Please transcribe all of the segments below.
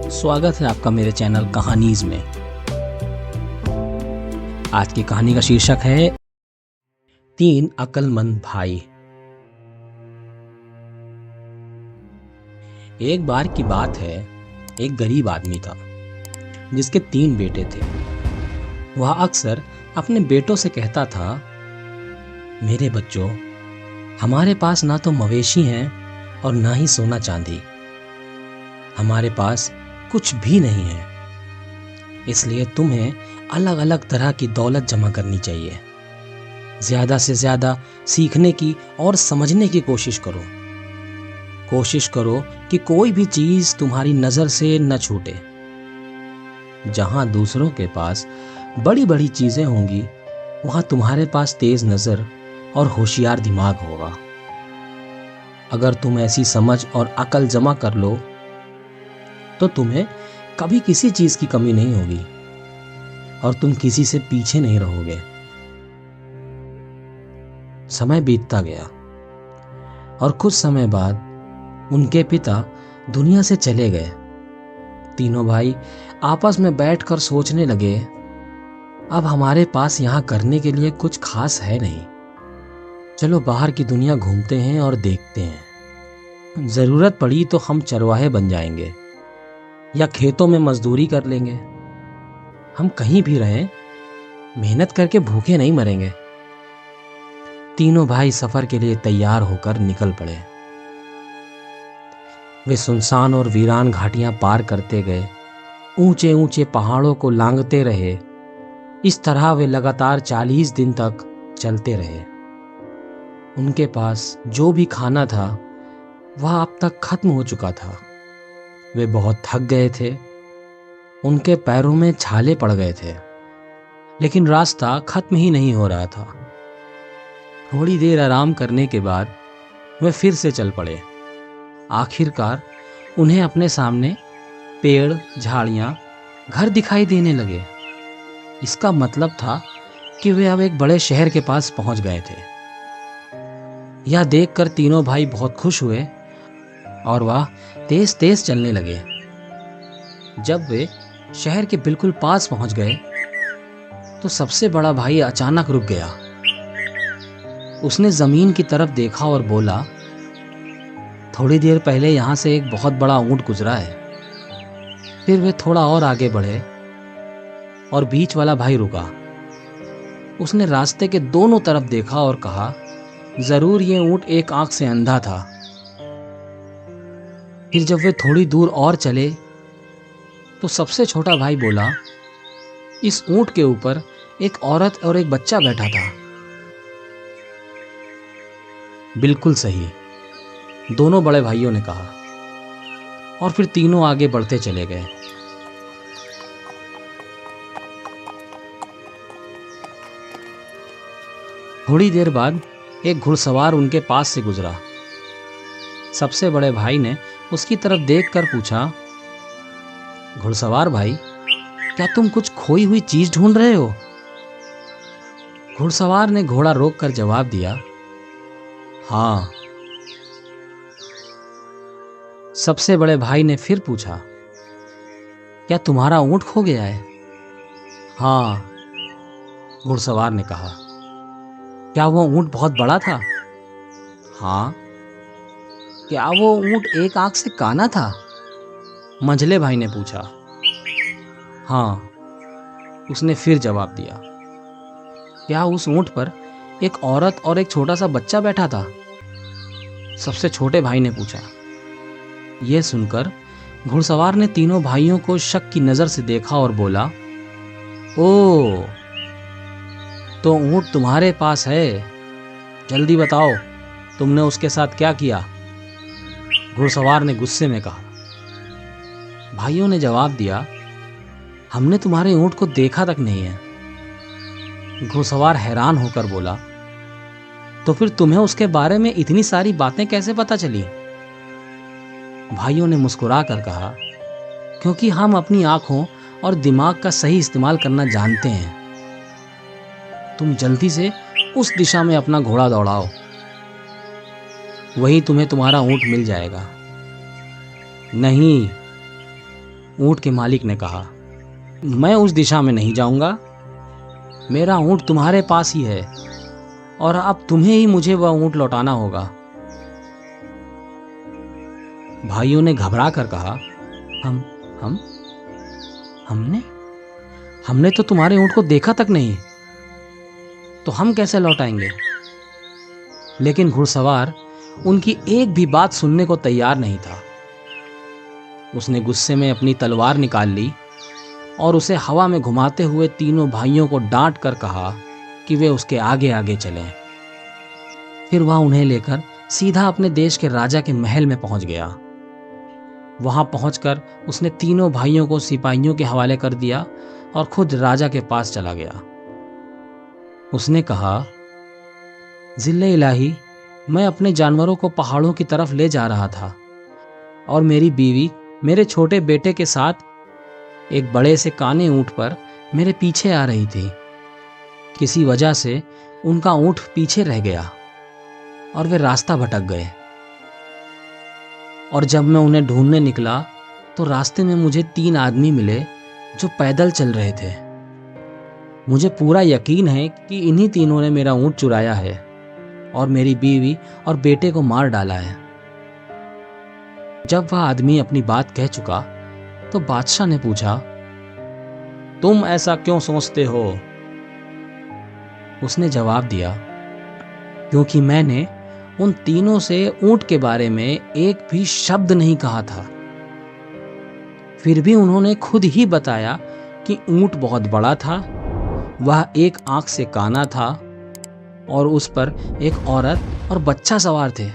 स्वागत है आपका मेरे चैनल कहानीज में। आज की कहानी का शीर्षक है 3 अक्लमंद भाई। एक बार की बात है, एक गरीब आदमी था जिसके 3 बेटे थे। वह अक्सर अपने बेटों से कहता था, मेरे बच्चों, हमारे पास ना तो मवेशी हैं और ना ही सोना चांदी। हमारे पास कुछ भी नहीं है, इसलिए तुम्हें अलग अलग तरह की दौलत जमा करनी चाहिए। ज्यादा से ज्यादा सीखने की और समझने की कोशिश करो। कोशिश करो कि कोई भी चीज तुम्हारी नजर से न छूटे। जहां दूसरों के पास बड़ी बड़ी चीजें होंगी, वहां तुम्हारे पास तेज नजर और होशियार दिमाग होगा। अगर तुम ऐसी समझ और अकल जमा कर लो तो तुम्हें कभी किसी चीज की कमी नहीं होगी और तुम किसी से पीछे नहीं रहोगे। समय बीतता गया और कुछ समय बाद उनके पिता दुनिया से चले गए। तीनों भाई आपस में बैठकर सोचने लगे, अब हमारे पास यहां करने के लिए कुछ खास है नहीं। चलो बाहर की दुनिया घूमते हैं और देखते हैं। जरूरत पड़ी तो हम चरवाहे बन जाएंगे या खेतों में मजदूरी कर लेंगे। हम कहीं भी रहें, मेहनत करके भूखे नहीं मरेंगे। तीनों भाई सफर के लिए तैयार होकर निकल पड़े। वे सुनसान और वीरान घाटियां पार करते गए, ऊंचे ऊंचे पहाड़ों को लांघते रहे। इस तरह वे लगातार 40 दिन तक चलते रहे। उनके पास जो भी खाना था वह अब तक खत्म हो चुका था। वे बहुत थक गए थे, उनके पैरों में छाले पड़ गए थे, लेकिन रास्ता खत्म ही नहीं हो रहा था। थोड़ी देर आराम करने के बाद वे फिर से चल पड़े। आखिरकार उन्हें अपने सामने पेड़, झाड़ियां, घर दिखाई देने लगे। इसका मतलब था कि वे अब एक बड़े शहर के पास पहुंच गए थे। यह देखकर तीनों भाई बहुत खुश हुए और वह तेज तेज चलने लगे। जब वे शहर के बिल्कुल पास पहुंच गए तो सबसे बड़ा भाई अचानक रुक गया। उसने जमीन की तरफ देखा और बोला, थोड़ी देर पहले यहां से एक बहुत बड़ा ऊंट गुजरा है। फिर वे थोड़ा और आगे बढ़े और बीच वाला भाई रुका। उसने रास्ते के दोनों तरफ देखा और कहा, जरूर ये ऊंट एक आंख से अंधा था। फिर जब वे थोड़ी दूर और चले तो सबसे छोटा भाई बोला, इस ऊंट के ऊपर एक औरत और एक बच्चा बैठा था। बिल्कुल सही, दोनों बड़े भाइयों ने कहा और फिर तीनों आगे बढ़ते चले गए। थोड़ी देर बाद एक घुड़सवार उनके पास से गुजरा। सबसे बड़े भाई ने उसकी तरफ देखकर पूछा, घुड़सवार भाई, क्या तुम कुछ खोई हुई चीज ढूंढ रहे हो? घुड़सवार ने घोड़ा रोककर जवाब दिया, हाँ। सबसे बड़े भाई ने फिर पूछा, क्या तुम्हारा ऊंट खो गया है? हाँ, घुड़सवार ने कहा। क्या वो ऊंट बहुत बड़ा था? हाँ। क्या वो ऊंट एक आंख से काना था? मंझले भाई ने पूछा। हाँ, उसने फिर जवाब दिया। क्या उस ऊंट पर एक औरत और एक छोटा सा बच्चा बैठा था? सबसे छोटे भाई ने पूछा। यह सुनकर घुड़सवार ने तीनों भाइयों को शक की नजर से देखा और बोला, ओ, तो ऊंट तुम्हारे पास है। जल्दी बताओ, तुमने उसके साथ क्या किया? घुड़सवार ने गुस्से में कहा। भाइयों ने जवाब दिया, हमने तुम्हारे ऊंट को देखा तक नहीं है। घुड़सवार हैरान होकर बोला, तो फिर तुम्हें उसके बारे में इतनी सारी बातें कैसे पता चली? भाइयों ने मुस्कुरा कर कहा, क्योंकि हम अपनी आंखों और दिमाग का सही इस्तेमाल करना जानते हैं। तुम जल्दी से उस दिशा में अपना घोड़ा दौड़ाओ, वहीं तुम्हें तुम्हारा ऊंट मिल जाएगा। नहीं, ऊंट के मालिक ने कहा, मैं उस दिशा में नहीं जाऊंगा। मेरा ऊंट तुम्हारे पास ही है और अब तुम्हें ही मुझे वह ऊंट लौटाना होगा। भाइयों ने घबरा कर कहा, हम हमने हमने तो तुम्हारे ऊंट को देखा तक नहीं, तो हम कैसे लौटाएंगे? लेकिन घुड़सवार उनकी एक भी बात सुनने को तैयार नहीं था। उसने गुस्से में अपनी तलवार निकाल ली और उसे हवा में घुमाते हुए तीनों भाइयों को डांट कर कहा कि वे उसके आगे आगे चलें। फिर वह उन्हें लेकर सीधा अपने देश के राजा के महल में पहुंच गया। वहां पहुंचकर उसने तीनों भाइयों को सिपाहियों के हवाले कर दिया और खुद राजा के पास चला गया। उसने कहा, जिल्ले इलाही, मैं अपने जानवरों को पहाड़ों की तरफ ले जा रहा था और मेरी बीवी मेरे छोटे बेटे के साथ एक बड़े से काने ऊंट पर मेरे पीछे आ रही थी। किसी वजह से उनका ऊंट पीछे रह गया और वे रास्ता भटक गए। और जब मैं उन्हें ढूंढने निकला तो रास्ते में मुझे 3 आदमी मिले जो पैदल चल रहे थे। मुझे पूरा यकीन है कि इन्हीं तीनों ने मेरा ऊंट चुराया है और मेरी बीवी और बेटे को मार डाला है। जब वह आदमी अपनी बात कह चुका तो बादशाह ने पूछा, तुम ऐसा क्यों सोचते हो? उसने जवाब दिया, क्योंकि मैंने उन तीनों से ऊंट के बारे में एक भी शब्द नहीं कहा था। फिर भी उन्होंने खुद ही बताया कि ऊंट बहुत बड़ा था, वह एक आंख से काना था और उस पर एक औरत और बच्चा सवार थे।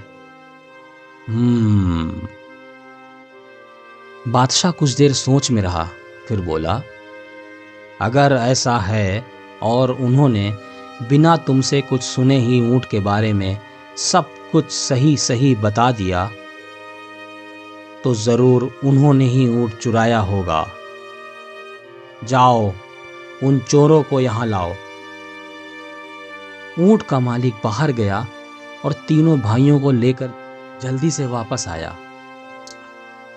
बादशाह कुछ देर सोच में रहा, फिर बोला, अगर ऐसा है और उन्होंने बिना तुमसे कुछ सुने ही ऊंट के बारे में सब कुछ सही सही बता दिया, तो जरूर उन्होंने ही ऊंट चुराया होगा। जाओ, उन चोरों को यहां लाओ। ऊंट का मालिक बाहर गया और तीनों भाइयों को लेकर जल्दी से वापस आया।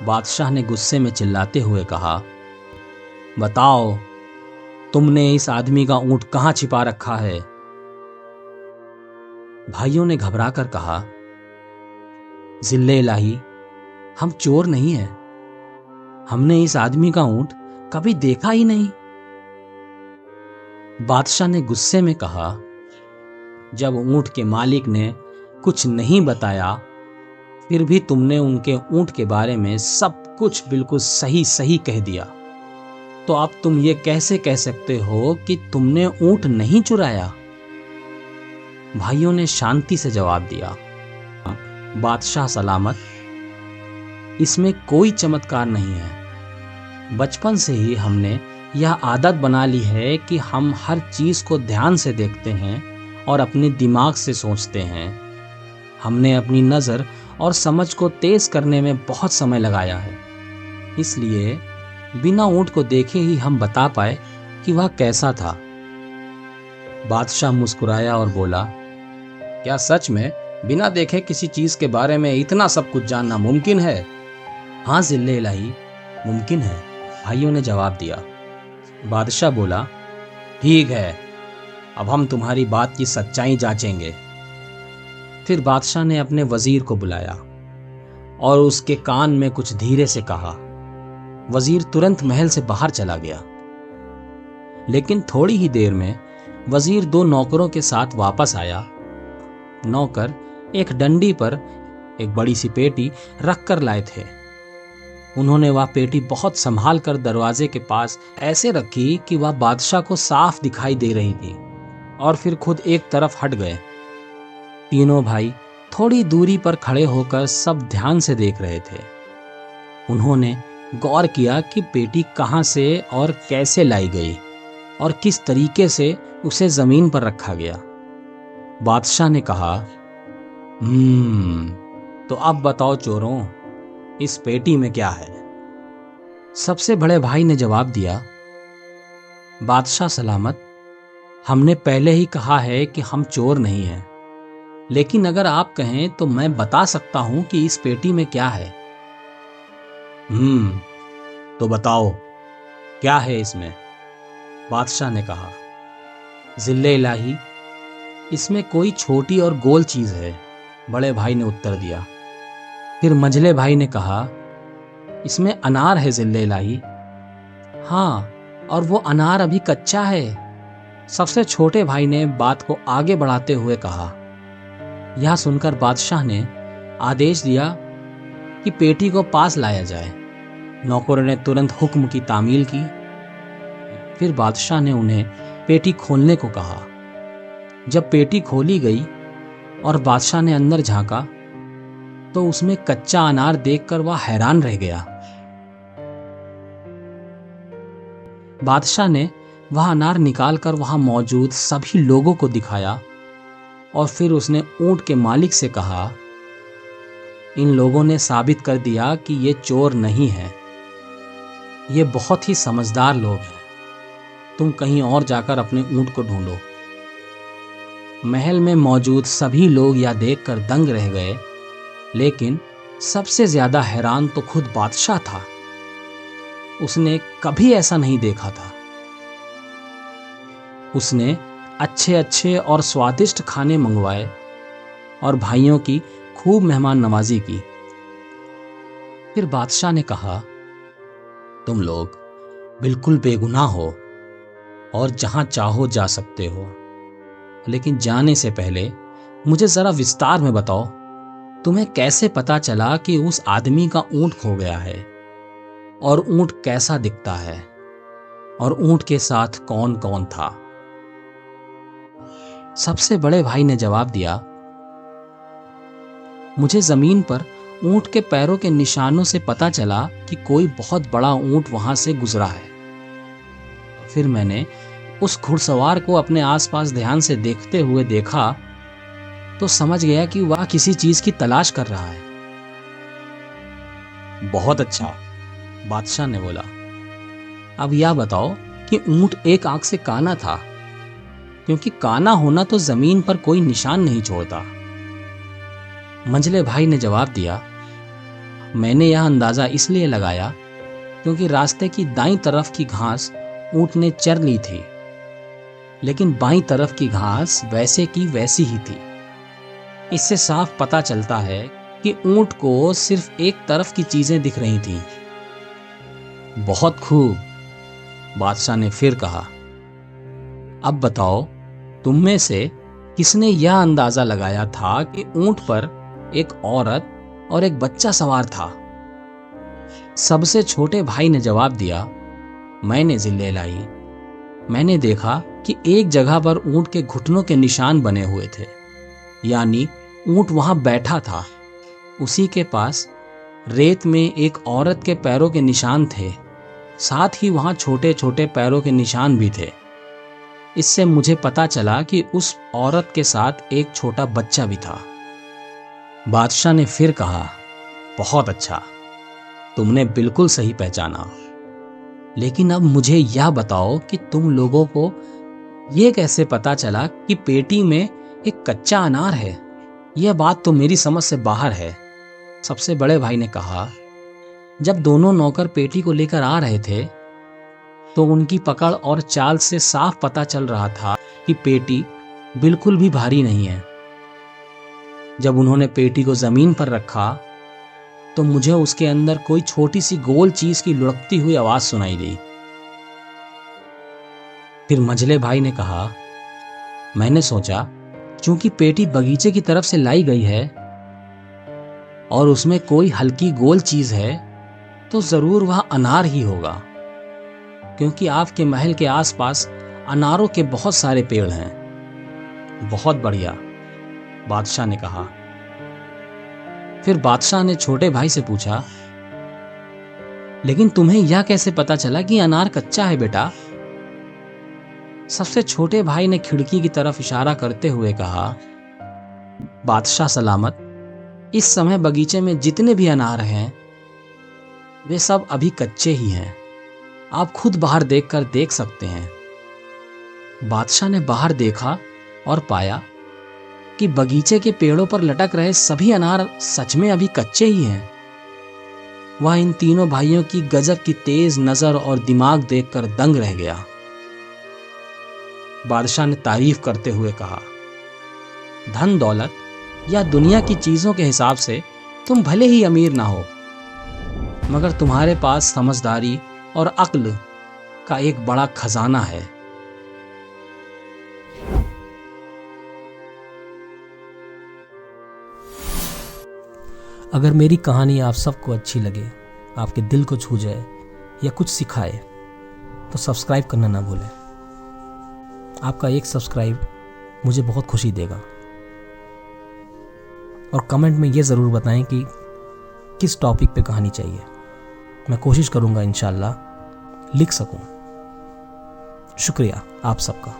बादशाह ने गुस्से में चिल्लाते हुए कहा, बताओ, तुमने इस आदमी का ऊंट कहां छिपा रखा है? भाइयों ने घबरा कर कहा, जिल्ले इलाही, हम चोर नहीं हैं। हमने इस आदमी का ऊंट कभी देखा ही नहीं। बादशाह ने गुस्से में कहा, जब ऊंट के मालिक ने कुछ नहीं बताया, फिर भी तुमने उनके ऊंट के बारे में सब कुछ बिल्कुल सही सही कह दिया, तो अब तुम ये कैसे कह सकते हो कि तुमने ऊंट नहीं चुराया? भाइयों ने शांति से जवाब दिया, बादशाह सलामत, इसमें कोई चमत्कार नहीं है। बचपन से ही हमने यह आदत बना ली है कि हम हर चीज को ध्यान से देखते हैं और अपने दिमाग से सोचते हैं। हमने अपनी नजर और समझ को तेज करने में बहुत समय लगाया है, इसलिए बिना ऊंट को देखे ही हम बता पाए कि वह कैसा था। बादशाह मुस्कुराया और बोला, क्या सच में बिना देखे किसी चीज के बारे में इतना सब कुछ जानना मुमकिन है? हाँ जिल्ले इलाही, मुमकिन है, भाइयों ने जवाब दिया। बादशाह बोला, ठीक है, अब हम तुम्हारी बात की सच्चाई जांचेंगे। फिर बादशाह ने अपने वजीर को बुलाया और उसके कान में कुछ धीरे से कहा। वजीर तुरंत महल से बाहर चला गया। लेकिन थोड़ी ही देर में वजीर 2 नौकरों के साथ वापस आया। नौकर एक डंडी पर एक बड़ी सी पेटी रख कर लाए थे। उन्होंने वह पेटी बहुत संभाल कर दरवाजे के पास ऐसे रखी कि वह बादशाह को साफ दिखाई दे रही थी और फिर खुद एक तरफ हट गए। तीनों भाई थोड़ी दूरी पर खड़े होकर सब ध्यान से देख रहे थे। उन्होंने गौर किया कि पेटी कहां से और कैसे लाई गई और किस तरीके से उसे जमीन पर रखा गया। बादशाह ने कहा, तो अब बताओ चोरों, इस पेटी में क्या है? सबसे बड़े भाई ने जवाब दिया, बादशाह सलामत, हमने पहले ही कहा है कि हम चोर नहीं हैं, लेकिन अगर आप कहें तो मैं बता सकता हूं कि इस पेटी में क्या है। तो बताओ क्या है इसमें? बादशाह ने कहा। जिल्ले इलाही, इसमें कोई छोटी और गोल चीज है, बड़े भाई ने उत्तर दिया। फिर मंझले भाई ने कहा, इसमें अनार है जिल्ले इलाही। हाँ, और वो अनार अभी कच्चा है, सबसे छोटे भाई ने बात को आगे बढ़ाते हुए कहा। यह सुनकर बादशाह ने आदेश दिया कि पेटी को पास लाया जाए। नौकरों ने तुरंत हुक्म की तामील की। फिर बादशाह ने उन्हें पेटी खोलने को कहा। जब पेटी खोली गई और बादशाह ने अंदर झांका तो उसमें कच्चा अनार देखकर वह हैरान रह गया। बादशाह ने वह अनार निकालकर वहां मौजूद सभी लोगों को दिखाया और फिर उसने ऊंट के मालिक से कहा, इन लोगों ने साबित कर दिया कि ये चोर नहीं है, ये बहुत ही समझदार लोग हैं। तुम कहीं और जाकर अपने ऊंट को ढूंढो। महल में मौजूद सभी लोग यह देखकर दंग रह गए, लेकिन सबसे ज्यादा हैरान तो खुद बादशाह था। उसने कभी ऐसा नहीं देखा था। उसने अच्छे अच्छे और स्वादिष्ट खाने मंगवाए और भाइयों की खूब मेहमान नवाजी की। फिर बादशाह ने कहा, तुम लोग बिल्कुल बेगुनाह हो और जहां चाहो जा सकते हो, लेकिन जाने से पहले मुझे जरा विस्तार में बताओ, तुम्हें कैसे पता चला कि उस आदमी का ऊंट खो गया है, और ऊंट कैसा दिखता है, और ऊंट के साथ कौन कौन था? सबसे बड़े भाई ने जवाब दिया, मुझे जमीन पर ऊंट के पैरों के निशानों से पता चला कि कोई बहुत बड़ा ऊंट वहां से गुजरा है। फिर मैंने उस घुड़सवार को अपने आसपास ध्यान से देखते हुए देखा तो समझ गया कि वह किसी चीज की तलाश कर रहा है। बहुत अच्छा, बादशाह ने बोला। अब यह बताओ कि ऊंट एक आंख से काना था, क्योंकि काना होना तो जमीन पर कोई निशान नहीं छोड़ता। मंझले भाई ने जवाब दिया, मैंने यह अंदाजा इसलिए लगाया क्योंकि रास्ते की दाईं तरफ की घास ऊंट ने चर ली थी, लेकिन बाईं तरफ की घास वैसे की वैसी ही थी। इससे साफ पता चलता है कि ऊंट को सिर्फ एक तरफ की चीजें दिख रही थीं। बहुत खूब, बादशाह ने फिर कहा। अब बताओ, तुम में से किसने यह अंदाजा लगाया था कि ऊंट पर एक औरत और एक बच्चा सवार था? सबसे छोटे भाई ने जवाब दिया, मैंने जिल्ले लाई। मैंने देखा कि एक जगह पर ऊंट के घुटनों के निशान बने हुए थे, यानी ऊंट वहां बैठा था। उसी के पास रेत में एक औरत के पैरों के निशान थे, साथ ही वहां छोटे छोटे पैरों के निशान भी थे। इससे मुझे पता चला कि उस औरत के साथ एक छोटा बच्चा भी था। बादशाह ने फिर कहा, बहुत अच्छा, तुमने बिल्कुल सही पहचाना। लेकिन अब मुझे यह बताओ कि तुम लोगों को यह कैसे पता चला कि पेटी में एक कच्चा अनार है? यह बात तो मेरी समझ से बाहर है। सबसे बड़े भाई ने कहा, जब दोनों नौकर पेटी को लेकर आ रहे थे तो उनकी पकड़ और चाल से साफ पता चल रहा था कि पेटी बिल्कुल भी भारी नहीं है। जब उन्होंने पेटी को जमीन पर रखा तो मुझे उसके अंदर कोई छोटी सी गोल चीज की लुढ़कती हुई आवाज सुनाई दी। फिर मंझले भाई ने कहा, मैंने सोचा चूंकि पेटी बगीचे की तरफ से लाई गई है और उसमें कोई हल्की गोल चीज है, तो जरूर वह अनार ही होगा, क्योंकि आपके महल के आसपास अनारों के बहुत सारे पेड़ हैं। बहुत बढ़िया, बादशाह ने कहा। फिर बादशाह ने छोटे भाई से पूछा, लेकिन तुम्हें यह कैसे पता चला कि अनार कच्चा है बेटा? सबसे छोटे भाई ने खिड़की की तरफ इशारा करते हुए कहा, बादशाह सलामत, इस समय बगीचे में जितने भी अनार हैं वे सब अभी कच्चे ही हैं। आप खुद बाहर देखकर देख सकते हैं। बादशाह ने बाहर देखा और पाया कि बगीचे के पेड़ों पर लटक रहे सभी अनार सच में अभी कच्चे ही हैं। वह इन तीनों भाइयों की गजब की तेज नजर और दिमाग देखकर दंग रह गया। बादशाह ने तारीफ करते हुए कहा, धन दौलत या दुनिया की चीजों के हिसाब से तुम भले ही अमीर ना हो, मगर तुम्हारे पास समझदारी और अक्ल का एक बड़ा खजाना है। अगर मेरी कहानी आप सबको अच्छी लगे, आपके दिल को छू जाए या कुछ सिखाए, तो सब्सक्राइब करना ना भूलें। आपका एक सब्सक्राइब मुझे बहुत खुशी देगा। और कमेंट में ये ज़रूर बताएं कि किस टॉपिक पे कहानी चाहिए। मैं कोशिश करूँगा इंशाल्लाह लिख सकूँ। शुक्रिया आप सबका।